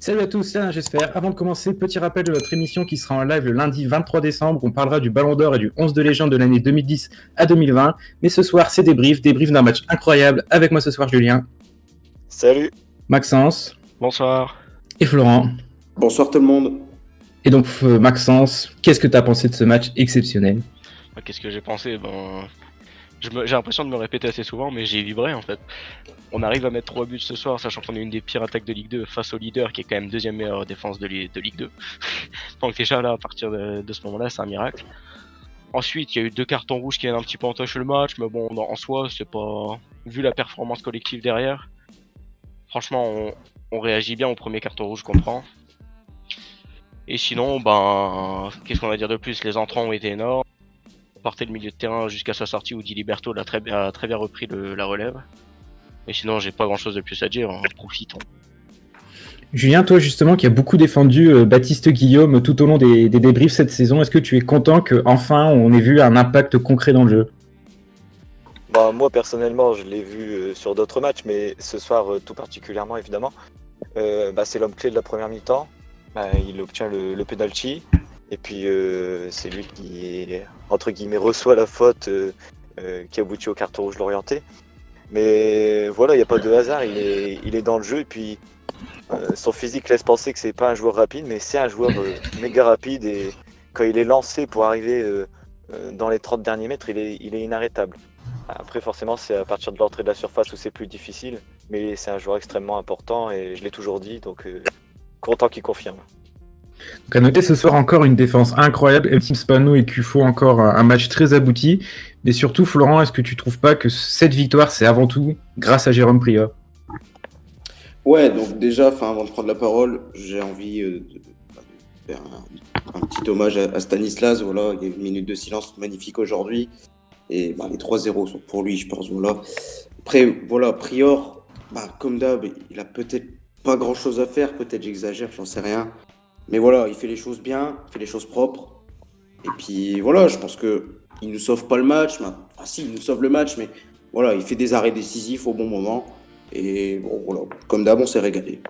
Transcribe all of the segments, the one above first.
Salut à tous, c'est Alain, j'espère. Avant de commencer, petit rappel de notre émission qui sera en live le lundi 23 décembre. On parlera du Ballon d'Or et du 11 de légende de l'année 2010 à 2020. Mais ce soir, c'est débrief d'un match incroyable. Avec moi ce soir, Julien, Salut. Maxence Bonsoir. et Florent. Bonsoir tout le monde. Et donc, Maxence, qu'est-ce que tu as pensé de ce match exceptionnel? Qu'est-ce que j'ai pensé? J'ai l'impression de me répéter assez souvent, mais j'ai vibré en fait. On arrive à mettre 3 buts ce soir, sachant qu'on est une des pires attaques de Ligue 2 face au leader qui est quand même deuxième meilleure défense de Ligue 2. Donc déjà là, à partir de ce moment-là, c'est un miracle. Ensuite, il y a eu 2 cartons rouges qui viennent un petit peu entacher le match, mais bon, en soi, c'est pas... Vu la performance collective derrière, franchement, on réagit bien au premier carton rouge qu'on prend. Et sinon, qu'est-ce qu'on va dire de plus? Les entrants ont été énormes. Porter le milieu de terrain jusqu'à sa sortie où Diliberto a très bien repris la relève. Et sinon, j'ai pas grand chose de plus à dire, profitons. Julien, toi justement qui a beaucoup défendu Baptiste Guillaume tout au long des débriefs cette saison, est-ce que tu es content qu'enfin on ait vu un impact concret dans le jeu? Moi personnellement, je l'ai vu sur d'autres matchs, mais ce soir tout particulièrement évidemment. C'est l'homme clé de la première mi-temps. Il obtient le penalty. Et puis c'est lui qui, entre guillemets, reçoit la faute qui aboutit au carton rouge l'orienté. Mais voilà, il n'y a pas de hasard, il est dans le jeu. Et puis son physique laisse penser que c'est pas un joueur rapide, mais c'est un joueur méga rapide. Et quand il est lancé pour arriver dans les 30 derniers mètres, il est inarrêtable. Après, forcément, c'est à partir de l'entrée de la surface où c'est plus difficile. Mais c'est un joueur extrêmement important et je l'ai toujours dit, donc content qu'il confirme. Donc à noter ce soir encore une défense incroyable, Eltim Spano et Kufo encore un match très abouti. Mais surtout, Florent, est-ce que tu trouves pas que cette victoire, c'est avant tout grâce à Jérôme Prior? Ouais, donc déjà, avant de prendre la parole, j'ai envie de faire un petit hommage à Stanislas. Voilà, il y a une minute de silence magnifique aujourd'hui. Et les 3-0 sont pour lui, je pense. Voilà. Après, voilà, Prior, comme d'hab, il a peut-être pas grand-chose à faire. Peut-être j'exagère, j'en sais rien. Mais voilà, il fait les choses bien, il fait les choses propres. Et puis voilà, je pense qu'il ne sauve pas le match. Si, il nous sauve le match, mais voilà, il fait des arrêts décisifs au bon moment. Et bon, voilà, comme d'hab, on s'est régalé.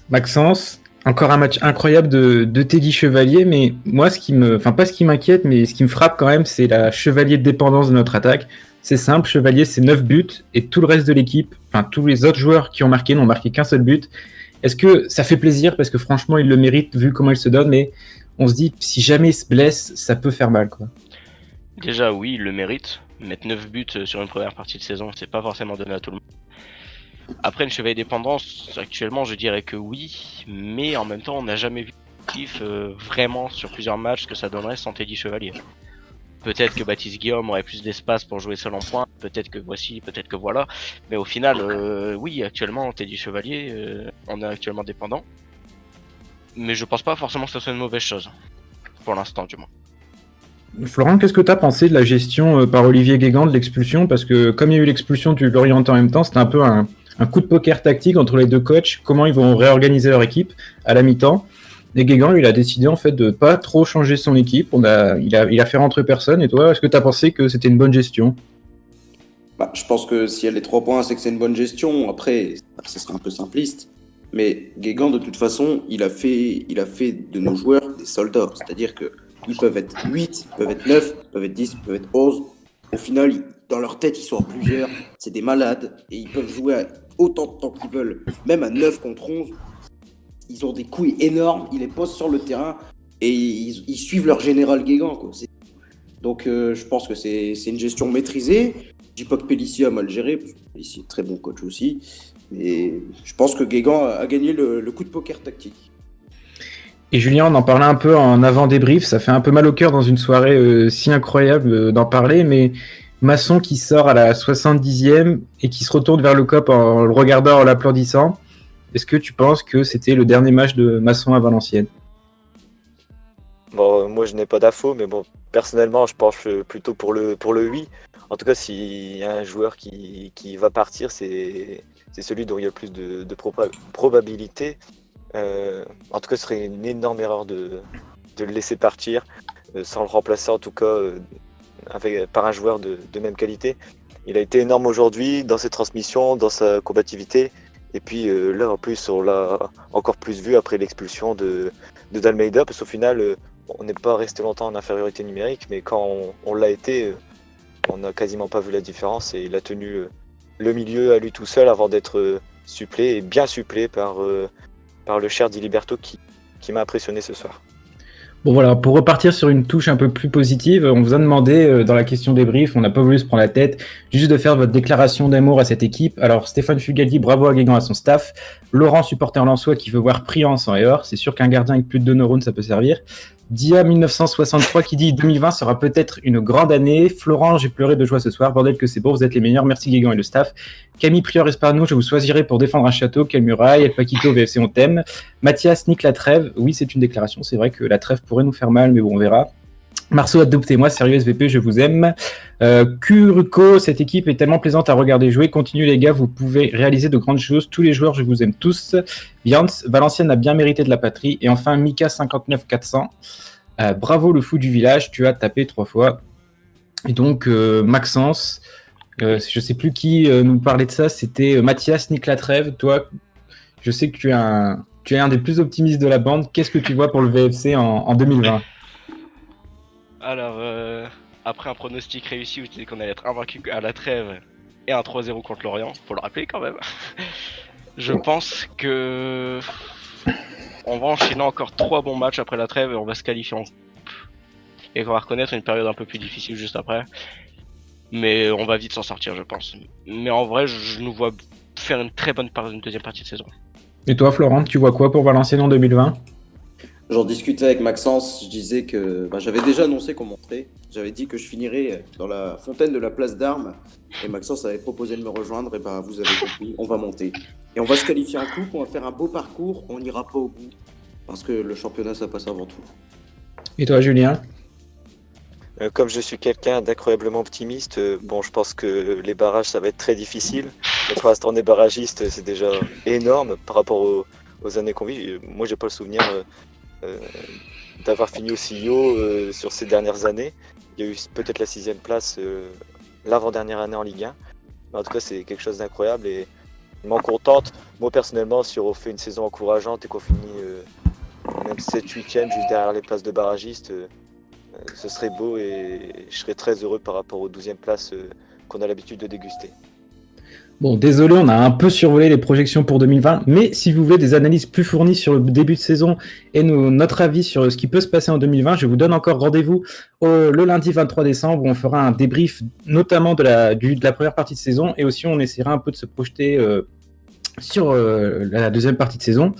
Maxence, encore un match incroyable de Teddy Chevalier, mais moi, pas ce qui m'inquiète, mais ce qui me frappe quand même, c'est la Chevalier de dépendance de notre attaque. C'est simple, Chevalier, c'est 9 buts, et tout le reste de l'équipe, tous les autres joueurs qui ont marqué n'ont marqué qu'un seul but. Est-ce que ça fait plaisir, parce que franchement, il le mérite, vu comment il se donne, mais on se dit, si jamais il se blesse, ça peut faire mal, quoi. Déjà, oui, il le mérite. Mettre 9 buts sur une première partie de saison, c'est pas forcément donné à tout le monde. Après, une Chevalier dépendance, actuellement, je dirais que oui, mais en même temps, on n'a jamais vu vraiment sur plusieurs matchs que ça donnerait sans Teddy Chevalier. Peut-être que Baptiste Guillaume aurait plus d'espace pour jouer seul en point, peut-être que voici, peut-être que voilà. Mais au final, oui, actuellement, Teddy Chevalier, on est actuellement dépendant. Mais je pense pas forcément que ce soit une mauvaise chose. Pour l'instant, du moins. Florent, qu'est-ce que tu as pensé de la gestion par Olivier Guégan de l'expulsion? Parce que comme il y a eu l'expulsion du Lorientais en même temps, c'était un peu un coup de poker tactique entre les deux coachs, comment ils vont réorganiser leur équipe à la mi-temps. Et Guégan, il a décidé en fait de pas trop changer son équipe. Il a fait rentrer personne. Et toi, est-ce que tu as pensé que c'était une bonne gestion? Je pense que s'il y a les 3 points, c'est que c'est une bonne gestion. Après, ça serait un peu simpliste. Mais Guégan, de toute façon, il a fait de nos joueurs des soldats. C'est-à-dire qu'ils peuvent être 8, ils peuvent être 9, ils peuvent être 10, ils peuvent être 11. Au final, dans leur tête, ils sont à plusieurs. C'est des malades. Et ils peuvent jouer autant de temps qu'ils veulent. Même à 9 contre 11. Ils ont des couilles énormes, ils les posent sur le terrain et ils suivent leur général Guégan, quoi. Donc je pense que c'est une gestion maîtrisée. Je dis pas que Pellissier a mal géré, parce que Pellissier est très bon coach aussi. Mais je pense que Guégan a gagné le coup de poker tactique. Et Julien, on en parlait un peu en avant débrief, ça fait un peu mal au cœur dans une soirée si incroyable d'en parler, mais Masson qui sort à la 70e et qui se retourne vers le COP en le regardant, en l'applaudissant. Est-ce que tu penses que c'était le dernier match de Masson à Valenciennes? Moi je n'ai pas d'infos, mais personnellement je penche plutôt pour le oui. En tout cas, s'il y a un joueur qui va partir, c'est celui dont il y a le plus de probabilité. En tout cas, ce serait une énorme erreur de le laisser partir, sans le remplacer en tout cas par un joueur de même qualité. Il a été énorme aujourd'hui dans ses transmissions, dans sa combativité. Et puis là, en plus, on l'a encore plus vu après l'expulsion de d'Almeida, parce qu'au final, on n'est pas resté longtemps en infériorité numérique, mais quand on l'a été, on n'a quasiment pas vu la différence, et il a tenu le milieu à lui tout seul avant d'être supplé, et bien supplé par le cher Diliberto qui m'a impressionné ce soir. Bon voilà, pour repartir sur une touche un peu plus positive, on vous a demandé dans la question débrief, on n'a pas voulu se prendre la tête, juste de faire votre déclaration d'amour à cette équipe. Alors Stéphane Fugaldi, bravo à Guégan, à son staff. Laurent, supporter lensois, qui veut voir Priant en et or. C'est sûr qu'un gardien avec plus de 2 neurones, ça peut servir. Dia 1963 qui dit 2020 sera peut-être une grande année. Florent, j'ai pleuré de joie ce soir. Bordel que c'est beau, vous êtes les meilleurs. Merci Guégan et le staff. Camille Prieur Esparno, je vous choisirai pour défendre un château. Quelle muraille. El Paquito, VFC, on t'aime. Mathias, nique la trêve. Oui, c'est une déclaration. C'est vrai que la trêve pourrait nous faire mal, mais bon, on verra. Marceau, adoptez-moi, sérieux SVP, je vous aime. Kuruko, cette équipe est tellement plaisante à regarder jouer. Continuez les gars, vous pouvez réaliser de grandes choses. Tous les joueurs, je vous aime tous. Vians, Valenciennes a bien mérité de la patrie. Et enfin, Mika 59400. Bravo le fou du village, tu as tapé 3 fois. Et donc, Maxence, je sais plus qui nous parlait de ça, c'était Mathias, nique la trêve. Toi, je sais que tu es un des plus optimistes de la bande. Qu'est-ce que tu vois pour le VFC en 2020 ? Alors, après un pronostic réussi où je disais qu'on allait être invaincu à la trêve et un 3-0 contre Lorient, faut le rappeler quand même, je pense que on va enchaîner encore 3 bons matchs après la trêve et on va se qualifier en coupe. Et on va reconnaître une période un peu plus difficile juste après. Mais on va vite s'en sortir, je pense. Mais en vrai, je nous vois faire une très bonne deuxième partie de saison. Et toi, Florent, tu vois quoi pour Valenciennes en 2020 ? J'en discutais avec Maxence, je disais que j'avais déjà annoncé qu'on monterait. J'avais dit que je finirais dans la fontaine de la place d'Armes. Et Maxence avait proposé de me rejoindre. Et vous avez compris, on va monter. Et on va se qualifier en coupe, on va faire un beau parcours. On n'ira pas au bout. Parce que le championnat, ça passe avant tout. Et toi, Julien ? Comme je suis quelqu'un d'incroyablement optimiste, je pense que les barrages, ça va être très difficile. Mais pour l'instant, on est barragiste, c'est déjà énorme par rapport aux années qu'on vit. Moi, j'ai pas le souvenir d'avoir fini aussi haut sur ces dernières années. Il y a eu peut-être la 6e place l'avant-dernière année en Ligue 1. Mais en tout cas, c'est quelque chose d'incroyable et je m'en contente. Moi, personnellement, si on fait une saison encourageante et qu'on finit même 7-8e juste derrière les places de barragistes, ce serait beau et je serais très heureux par rapport aux 12e places qu'on a l'habitude de déguster. Bon, désolé, on a un peu survolé les projections pour 2020, mais si vous voulez des analyses plus fournies sur le début de saison et notre avis sur ce qui peut se passer en 2020, je vous donne encore rendez-vous le lundi 23 décembre où on fera un débrief notamment de la première partie de saison et aussi on essaiera un peu de se projeter sur la deuxième partie de saison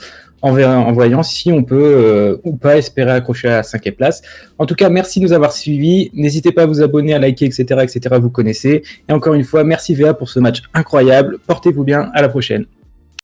en voyant si on peut ou pas espérer accrocher à la 5e place. En tout cas, merci de nous avoir suivis. N'hésitez pas à vous abonner, à liker, etc., vous connaissez. Et encore une fois, merci VA pour ce match incroyable. Portez-vous bien, à la prochaine.